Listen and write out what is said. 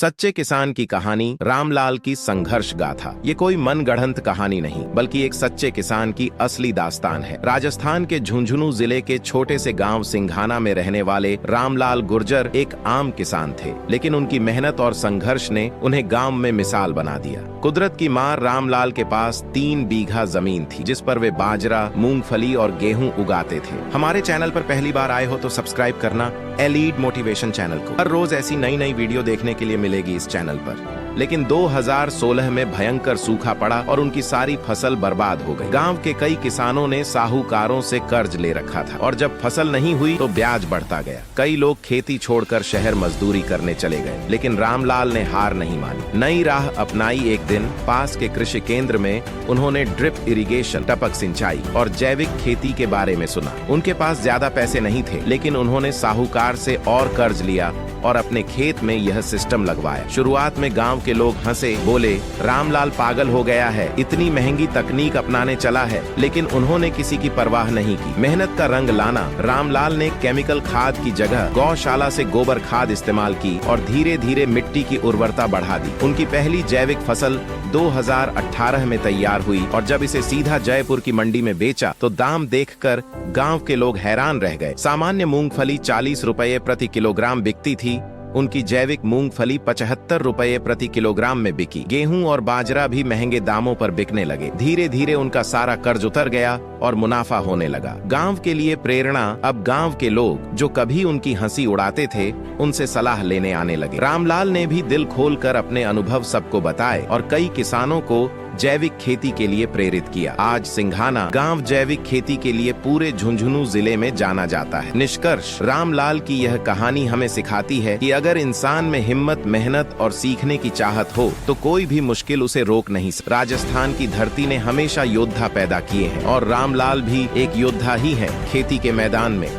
सच्चे किसान की कहानी, रामलाल की संघर्ष गाथा। ये कोई मनगढ़ंत कहानी नहीं, बल्कि एक सच्चे किसान की असली दास्तान है। राजस्थान के झुंझुनू जिले के छोटे से गांव सिंघाना में रहने वाले रामलाल गुर्जर एक आम किसान थे, लेकिन उनकी मेहनत और संघर्ष ने उन्हें गांव में मिसाल बना दिया। कुदरत की मार, रामलाल के पास 3 बीघा जमीन थी, जिस पर वे बाजरा, मूंगफली और गेहूं उगाते थे। हमारे चैनल पर पहली बार आए हो तो सब्सक्राइब करना एलीड मोटिवेशन चैनल को। हर रोज ऐसी नई नई वीडियो देखने के लिए मिलेगी इस चैनल पर। लेकिन 2016 में भयंकर सूखा पड़ा और उनकी सारी फसल बर्बाद हो गई। गांव के कई किसानों ने साहूकारों से कर्ज ले रखा था और जब फसल नहीं हुई तो ब्याज बढ़ता गया। कई लोग खेती छोड़कर शहर मजदूरी करने चले गए, लेकिन रामलाल ने हार नहीं मानी। नई राह अपनाई। एक दिन पास के कृषि केंद्र में उन्होंने ड्रिप इरिगेशन, टपक सिंचाई और जैविक खेती के बारे में सुना। उनके पास ज्यादा पैसे नहीं थे, लेकिन उन्होंने साहूकार से और कर्ज लिया और अपने खेत में यह सिस्टम लगवाया। शुरुआत में गांव के लोग हंसे, बोले रामलाल पागल हो गया है, इतनी महंगी तकनीक अपनाने चला है, लेकिन उन्होंने किसी की परवाह नहीं की। मेहनत का रंग लाना। रामलाल ने केमिकल खाद की जगह गौशाला से गोबर खाद इस्तेमाल की और धीरे धीरे मिट्टी की उर्वरता बढ़ा दी। उनकी पहली जैविक फसल 2018 में तैयार हुई और जब इसे सीधा जयपुर की मंडी में बेचा तो दाम देखकर गांव के लोग हैरान रह गए। सामान्य मूंगफली 40 रुपये प्रति किलोग्राम बिकती थी, उनकी जैविक मूंगफली 75 रुपये प्रति किलोग्राम में बिकी। गेहूं और बाजरा भी महंगे दामों पर बिकने लगे। धीरे धीरे उनका सारा कर्ज उतर गया और मुनाफा होने लगा। गांव के लिए प्रेरणा। अब गांव के लोग जो कभी उनकी हंसी उड़ाते थे, उनसे सलाह लेने आने लगे। रामलाल ने भी दिल खोलकर अपने अनुभव सबको बताए और कई किसानों को जैविक खेती के लिए प्रेरित किया। आज सिंघाना गांव जैविक खेती के लिए पूरे झुंझुनू जिले में जाना जाता है। निष्कर्ष, रामलाल की यह कहानी हमें सिखाती है कि अगर इंसान में हिम्मत, मेहनत और सीखने की चाहत हो तो कोई भी मुश्किल उसे रोक नहीं सकता। राजस्थान की धरती ने हमेशा योद्धा पैदा किए हैं और रामलाल भी एक योद्धा ही है खेती के मैदान में।